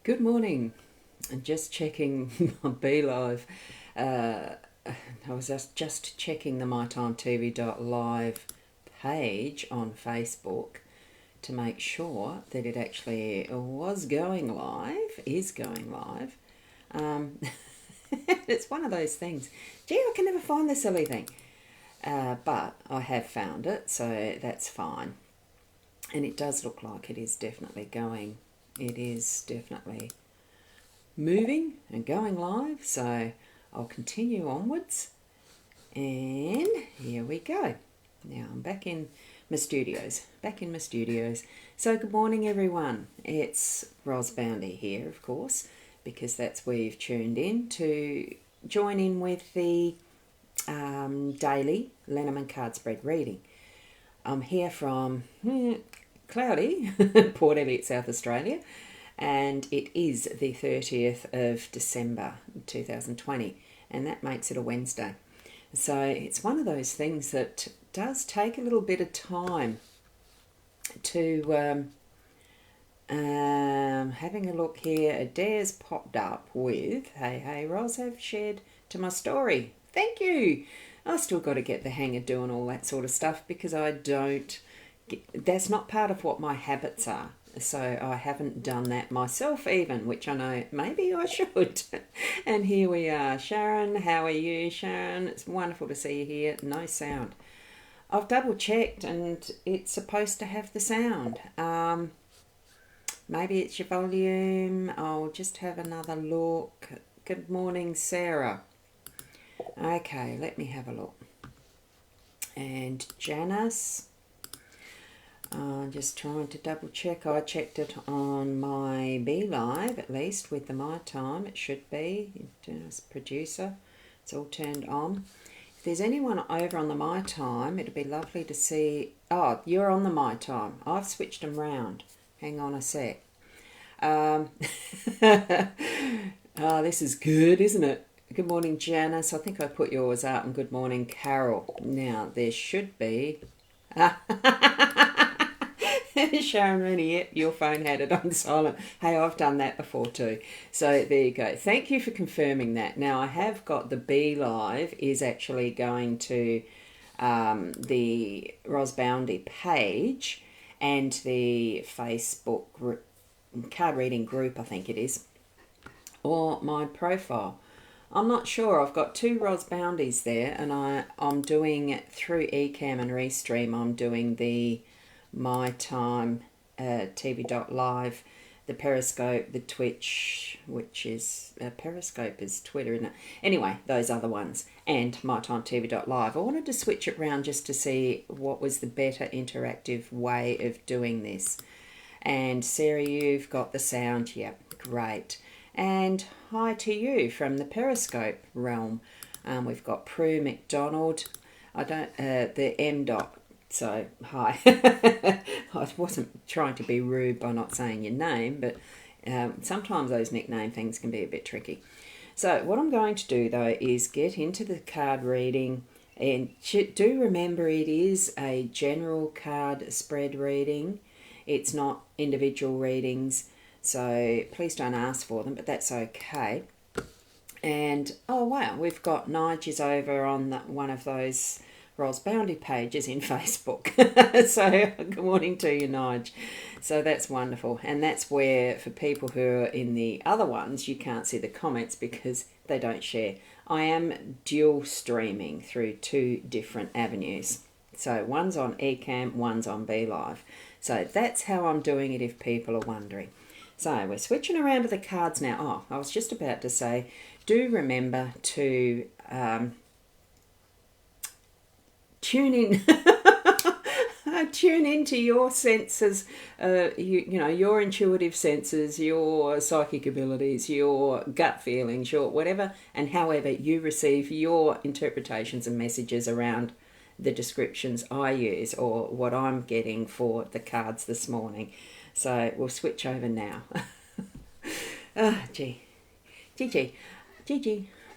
Good morning. I'm just checking my BeLive. I was just checking the mytimetv.live page on Facebook to make sure that it actually was going live, is going live. It's one of those things. Gee, I can never find the silly thing. But I have found it, so that's fine. And it does look like it is definitely going. It is definitely moving and going live, so I'll continue onwards, and here we go. Now I'm back in my studios. So good morning everyone. It's Ros Boundy here, of course, because that's where you've tuned in to join in with the Daily Lenormand card spread reading. I'm here from cloudy Port Elliot, South Australia, and it is the 30th of December 2020, and that makes it a Wednesday. So it's one of those things that does take a little bit of time to having a look here. Adair's popped up with, hey Ros, have shared to my story. Thank you. I still got to get the hang of doing all that sort of stuff because that's not part of what my habits are. So I haven't done that myself even, which I know maybe I should. And here we are. Sharon, how are you, Sharon? It's wonderful to see you here. No sound. I've double checked and it's supposed to have the sound. Maybe it's your volume. I'll just have another look. Good morning, Sarah. Okay, let me have a look. And Janice. Just trying to double check. I checked it on my BeLive, at least with the My Time. It should be. As producer, it's all turned on. If there's anyone over on the My Time, it'd be lovely to see. Oh, you're on the My Time. I've switched them round. Hang on a sec. Oh, this is good, isn't it? Good morning, Janice. I think I put yours up. And good morning, Carol. Now, there should be... Sharon Rooney, yep, your phone had it on silent. Hey, I've done that before too. So there you go. Thank you for confirming that. Now, I have got the BeLive is actually going to the Ros Boundy page and the Facebook card reading group, I think it is, or my profile. I'm not sure. I've got two Ros Boundies there, and I'm doing it through Ecamm and Restream. I'm doing the My Time TV.live, the Periscope, the Twitch, which is Periscope is Twitter, isn't it? Anyway, those other ones, and My Time TV.live. I wanted to switch it around just to see what was the better interactive way of doing this. And Sarah, you've got the sound. Yep, great. And hi to you from the Periscope realm. We've got Prue McDonald. The M dot. So, hi. I wasn't trying to be rude by not saying your name, but sometimes those nickname things can be a bit tricky. So, what I'm going to do, though, is get into the card reading. And do remember it is a general card spread reading. It's not individual readings. So, please don't ask for them, but that's okay. And, oh, wow, we've got Nige over on one of those Ros Boundy pages in Facebook. So good morning to you, Nige. So that's wonderful. And that's where, for people who are in the other ones, you can't see the comments because they don't share. I am dual streaming through two different avenues. So one's on Ecamm, one's on BeLive. So that's how I'm doing it if people are wondering. So we're switching around to the cards now. Oh, I was just about to say, do remember to... tune in tune into your senses, you know, your intuitive senses, your psychic abilities, your gut feelings, your whatever and however you receive your interpretations and messages around the descriptions I use or what I'm getting for the cards this morning. So we'll switch over now. Gee.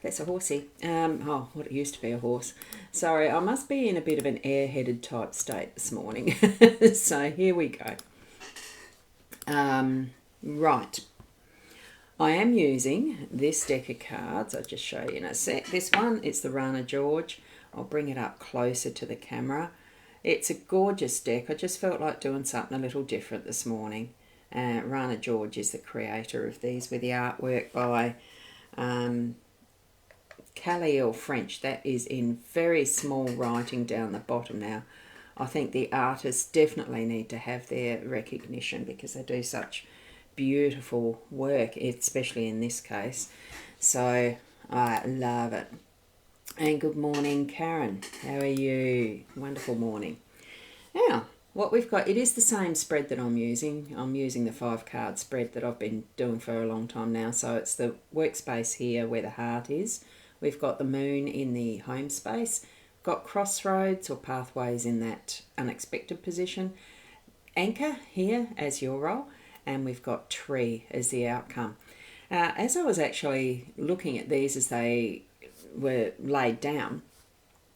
That's a horsey. What it used to be a horse. Sorry, I must be in a bit of an airheaded type state this morning. So here we go. Right. I am using this deck of cards. I'll just show you in a sec. This one, it's the Rana George. I'll bring it up closer to the camera. It's a gorgeous deck. I just felt like doing something a little different this morning. Rana George is the creator of these, with the artwork by Khalil French. That is in very small writing down the bottom now. I think the artists definitely need to have their recognition because they do such beautiful work, especially in this case. So I love it. And good morning, Karen. How are you? Wonderful morning. Now, what we've got, it is the same spread that I'm using. I'm using the 5-card spread that I've been doing for a long time now. So it's the workspace here where the heart is. We've got the moon in the home space. Got crossroads or pathways in that unexpected position. Anchor here as your role. And we've got tree as the outcome. As I was actually looking at these as they were laid down,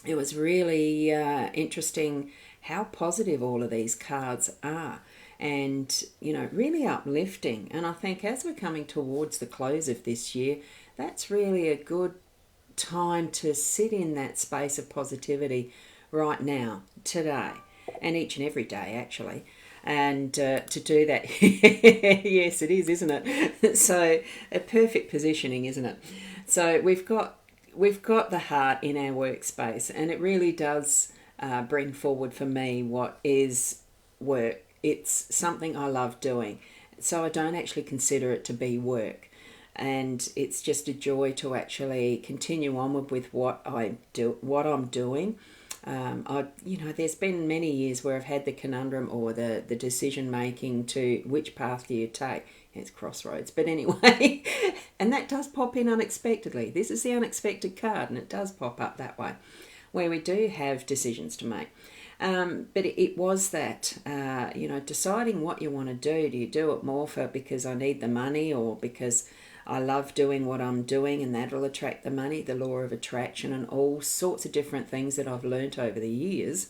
it was really interesting how positive all of these cards are, and really uplifting. And I think as we're coming towards the close of this year, that's really a good time to sit in that space of positivity right now, today, and each and every day actually. And to do that, yes, it is, isn't it? So a perfect positioning, isn't it? So we've got the heart in our workspace, and it really does bring forward for me what is work. It's something I love doing, so I don't actually consider it to be work, and it's just a joy to actually continue onward with what I'm doing. There's been many years where I've had the conundrum or the decision making to which path do you take. It's crossroads, but anyway, and that does pop in unexpectedly. This is the unexpected card, and it does pop up that way, where we do have decisions to make. But it was that, deciding what you want to do. Do you do it more for because I need the money, or because I love doing what I'm doing and that'll attract the money, the law of attraction, and all sorts of different things that I've learnt over the years.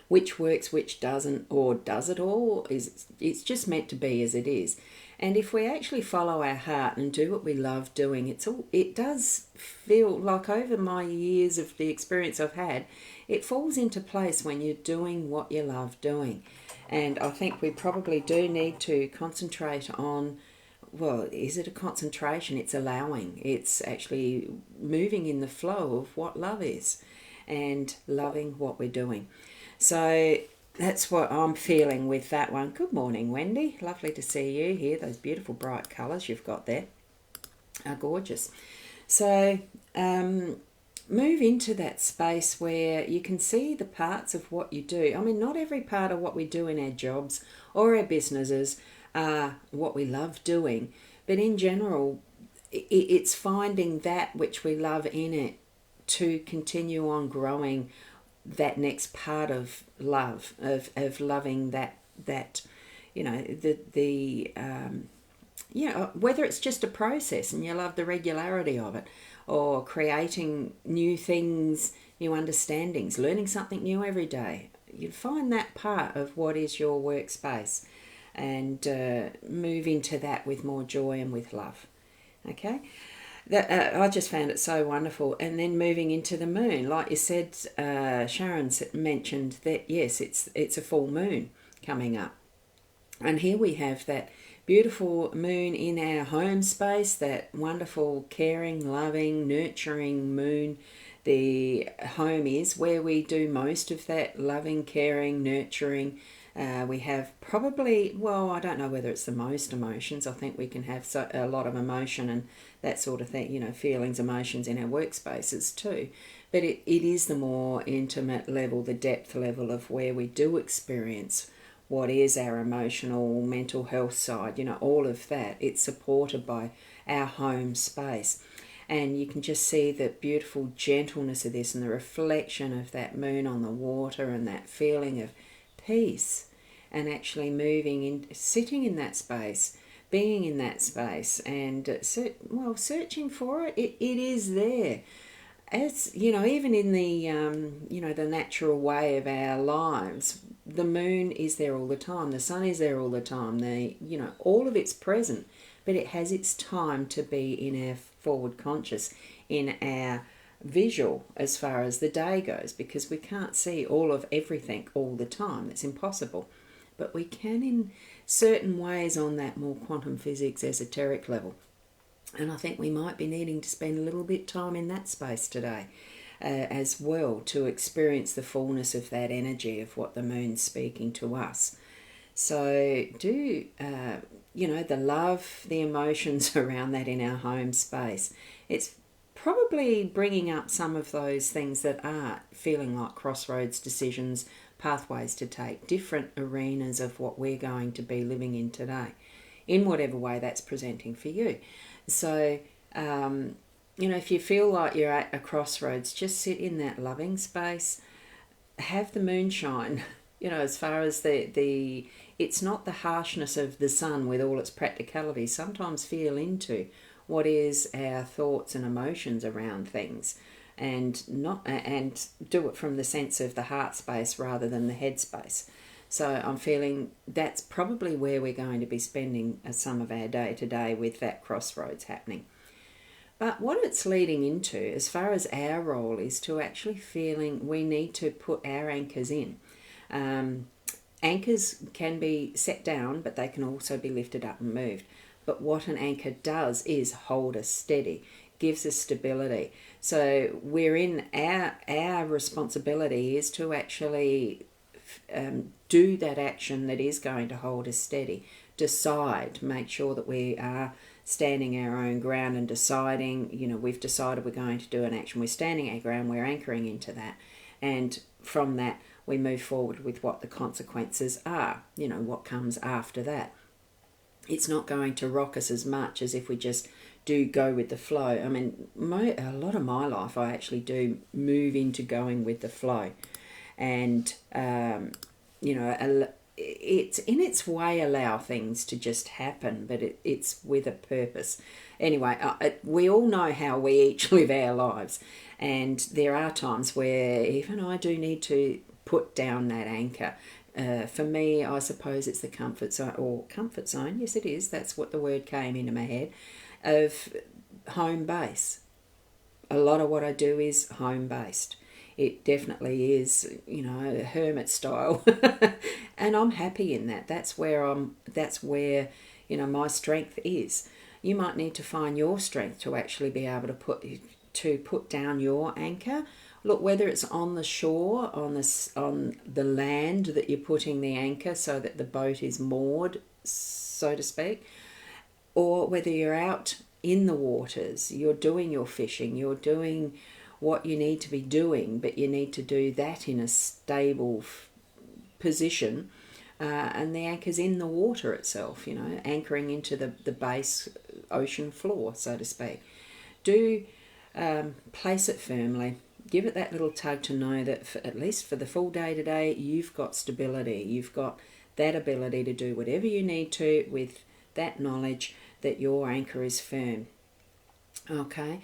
Which works, which doesn't, or does it all? It's just meant to be as it is. And if we actually follow our heart and do what we love doing, it does feel like, over my years of the experience I've had, it falls into place when you're doing what you love doing. And I think we probably do need to concentrate on, well, is it a concentration? It's allowing. It's actually moving in the flow of what love is and loving what we're doing. So that's what I'm feeling with that one. Good morning, Wendy. Lovely to see you here. Those beautiful bright colours you've got there are gorgeous. So move into that space where you can see the parts of what you do. I mean, not every part of what we do in our jobs or our businesses are what we love doing, but in general, it's finding that which we love in it to continue on growing that next part of love, of loving that whether it's just a process and you love the regularity of it, or creating new things, new understandings, learning something new every day. You find that part of what is your workspace and move into that with more joy and with love. Okay? I just found it so wonderful. And then moving into the moon, like you said, Sharon mentioned that, yes, it's a full moon coming up. And here we have that beautiful moon in our home space, that wonderful, caring, loving, nurturing moon. The home is where we do most of that loving, caring, nurturing. We have probably, I don't know whether it's the most emotions. I think we can have a lot of emotion and that sort of thing, feelings, emotions in our workspaces too. But it is the more intimate level, the depth level of where we do experience what is our emotional, mental health side, all of that. It's supported by our home space. And you can just see the beautiful gentleness of this and the reflection of that moon on the water and that feeling of peace, and actually moving in, sitting in that space, being in that space, and searching for it. It is there. As even in the the natural way of our lives, the moon is there all the time. The sun is there all the time. All of it's present, but it has its time to be in our forward conscious, in our visual as far as the day goes, because we can't see all of everything all the time. It's impossible. But we can in certain ways on that more quantum physics esoteric level. And I think we might be needing to spend a little bit of time in that space today as well, to experience the fullness of that energy of what the moon's speaking to us. So do, the love, the emotions around that in our home space. It's probably bringing up some of those things that are feeling like crossroads decisions, pathways to take, different arenas of what we're going to be living in today, in whatever way that's presenting for you. So, if you feel like you're at a crossroads, just sit in that loving space, have the moonshine, as far as the it's not the harshness of the sun with all its practicality. Sometimes feel into what is our thoughts and emotions around things, and do it from the sense of the heart space rather than the head space. So I'm feeling that's probably where we're going to be spending some of our day today, with that crossroads happening. But what it's leading into, as far as our role, is to actually feeling we need to put our anchors in. Anchors can be set down, but they can also be lifted up and moved. But what an anchor does is hold us steady, gives us stability. So we're in our responsibility is to actually do that action that is going to hold us steady. Decide, make sure that we are standing our own ground and deciding, we've decided we're going to do an action. We're standing our ground, we're anchoring into that. And from that, we move forward with what the consequences are, what comes after that. It's not going to rock us as much as if we just do go with the flow. I mean, a lot of my life, I actually do move into going with the flow. And, it's in its way allow things to just happen, but it's with a purpose. Anyway, we all know how we each live our lives. And there are times where even I do need to put down that anchor. For me, I suppose it's the comfort zone. Yes, it is. That's what the word came into my head, of home base. A lot of what I do is home based. It definitely is, hermit style, and I'm happy in that. That's where my strength is. You might need to find your strength to actually be able to put down your anchor. Look, whether it's on the shore, on the land that you're putting the anchor so that the boat is moored, so to speak, or whether you're out in the waters, you're doing your fishing, you're doing what you need to be doing, but you need to do that in a stable position, and the anchor's in the water itself, anchoring into the base ocean floor, so to speak. Do place it firmly. Give it that little tug to know that at least for the full day today, you've got stability. You've got that ability to do whatever you need to with that knowledge that your anchor is firm. Okay?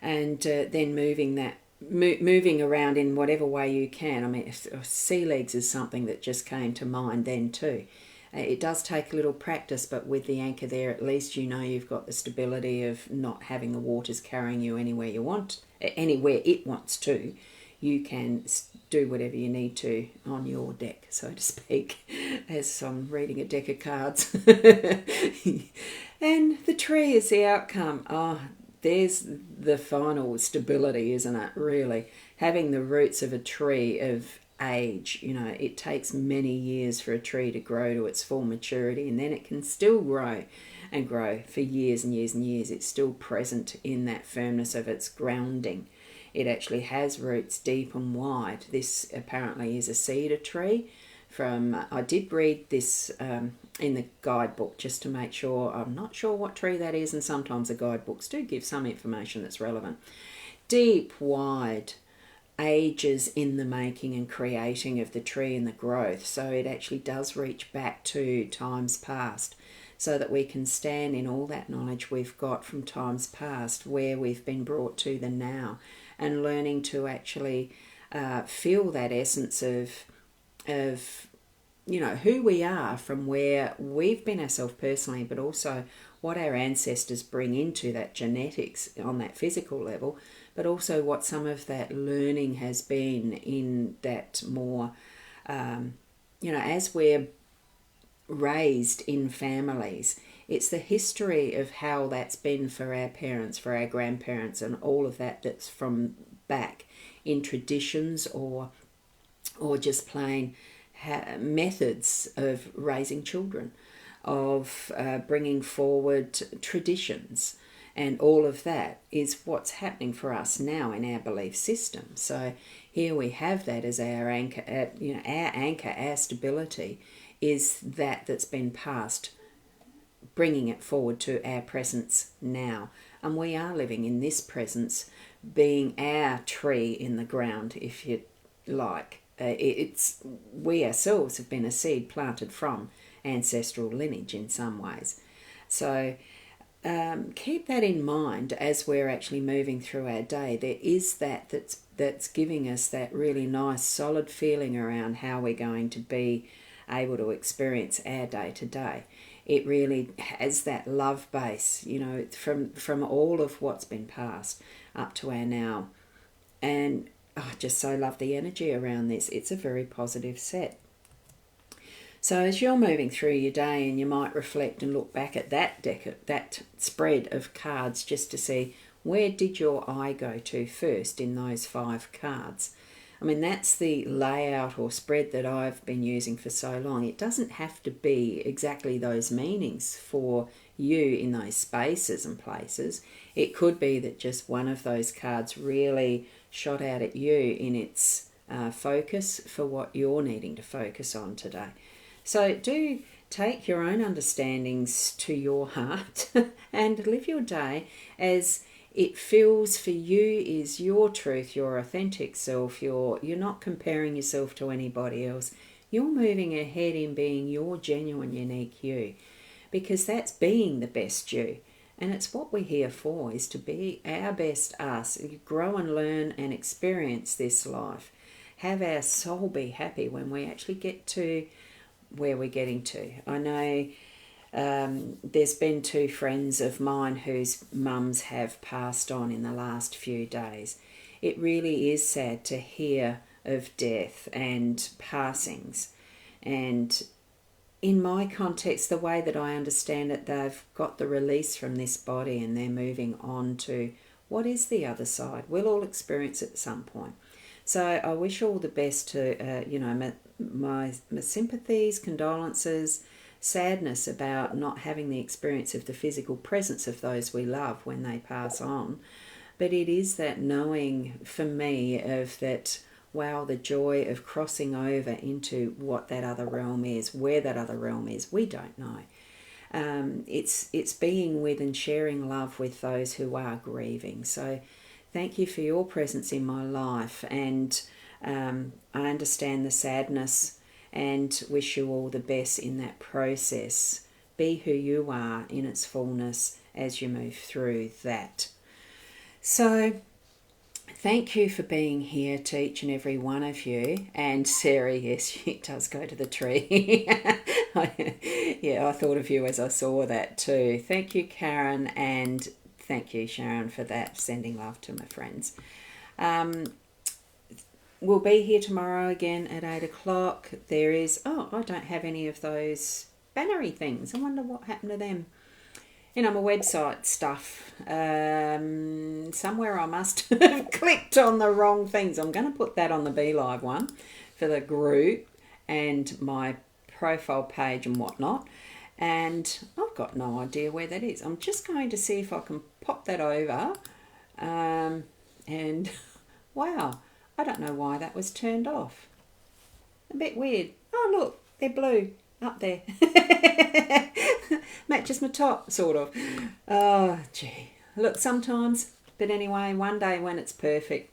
And then moving around in whatever way you can. I mean, sea legs is something that just came to mind then too. It does take a little practice, but with the anchor there, at least you've got the stability of not having the waters carrying you anywhere it wants to. You can do whatever you need to on your deck, so to speak, as I'm reading a deck of cards. And the tree is the outcome. There's the final stability, isn't it, really? Having the roots of a tree of age, it takes many years for a tree to grow to its full maturity, and then it can still grow and grow for years and years and years. It's still present in that firmness of its grounding. It actually has roots deep and wide. This apparently is a cedar tree. I did read this in the guidebook just to make sure. I'm not sure what tree that is, and sometimes the guidebooks do give some information that's relevant. Deep, wide, ages in the making and creating of the tree and the growth. So it actually does reach back to times past, so that we can stand in all that knowledge we've got from times past, where we've been brought to the now, and learning to actually feel that essence of who we are from where we've been ourselves personally, but also what our ancestors bring into that genetics on that physical level, but also what some of that learning has been in that more, as we're raised in families. It's the history of how that's been for our parents, for our grandparents, and all of that that's from back in traditions or just plain methods of raising children, of bringing forward traditions, and all of that is what's happening for us now in our belief system. So here we have that as our anchor, our stability is that's been passed, bringing it forward to our presence now. And we are living in this presence, being our tree in the ground, if you like. We ourselves have been a seed planted from ancestral lineage in some ways. So keep that in mind as we're actually moving through our day. There is that's giving us that really nice solid feeling around how we're going to be able to experience our day to day. It really has that love base, from all of what's been passed up to our now. And I just so love the energy around this. It's a very positive set. So as you're moving through your day, and you might reflect and look back at that spread of cards, just to see, where did your eye go to first in those 5 cards? I mean, that's the layout or spread that I've been using for so long. It doesn't have to be exactly those meanings for you in those spaces and places. It could be that just one of those cards really shot out at you in its focus for what you're needing to focus on today. So do take your own understandings to your heart and live your day as it feels for you is your truth, your authentic self. You're not comparing yourself to anybody else. You're moving ahead in being your genuine, unique you, because that's being the best you. And it's what we're here for, is to be our best us, grow and learn and experience this life. Have our soul be happy when we actually get to where we're getting to. I know there's been 2 friends of mine whose mums have passed on in the last few days. It really is sad to hear of death and passings. And in my context, the way that I understand it, they've got the release from this body and they're moving on to what is the other side. We'll all experience it at some point. So I wish all the best to, my sympathies, condolences, sadness about not having the experience of the physical presence of those we love when they pass on. But it is that knowing for me of that, wow, the joy of crossing over into what that other realm is, where that other realm is, we don't know. It's being with and sharing love with those who are grieving. So thank you for your presence in my life, and I understand the sadness and wish you all the best in that process. Be who you are in its fullness as you move through that. So thank you for being here, to each and every one of you. And Sarah, yes, it does go to the tree. I thought of you as I saw that too. Thank you, Karen, and thank you, Sharon, for that, sending love to my friends. We'll be here tomorrow again at 8 o'clock. There is, I don't have any of those bannery things. I wonder what happened to them. My website stuff. Somewhere I must have clicked on the wrong things. I'm going to put that on the Be Live one for the group and my profile page and whatnot. And I've got no idea where that is. I'm just going to see if I can pop that over. And wow, I don't know why that was turned off. A bit weird. Oh, look, they're blue up there. Matches my top, sort of. Oh, gee. Look, sometimes. But anyway, one day when it's perfect,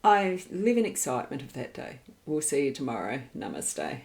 I live in excitement of that day. We'll see you tomorrow. Namaste.